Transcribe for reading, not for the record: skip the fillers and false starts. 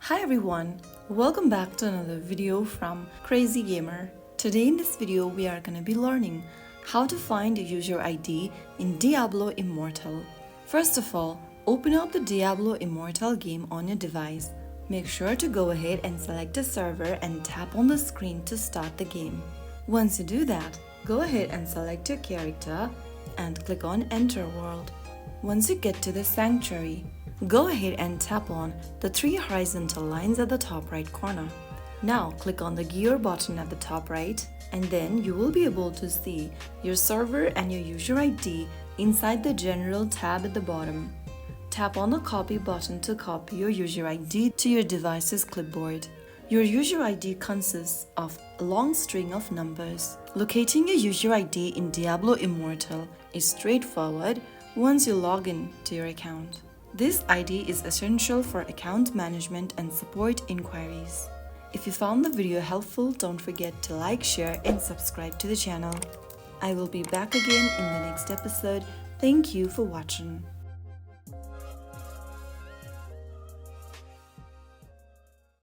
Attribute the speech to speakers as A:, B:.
A: Hi everyone, welcome back to another video from Crazy Gamer. Today in this video we are gonna be learning how to find a user ID in Diablo Immortal. First of all, open up the Diablo Immortal game on your device. Make sure to go ahead and select a server and tap on the screen to start the game. Once you do that, go ahead and select your character and click on Enter World. Once you get to the sanctuary, go ahead and tap on the three horizontal lines at the top right corner. Now click on the gear button at the top right, and then you will be able to see your server and your user ID inside the General tab at the bottom. Tap on the copy button to copy your user ID to your device's clipboard. Your user ID consists of a long string of numbers. Locating your user ID in Diablo Immortal is straightforward once you log in to your account. This ID is essential for account management and support inquiries. If you found the video helpful, don't forget to like, share, and subscribe to the channel. I will be back again in the next episode. Thank you for watching.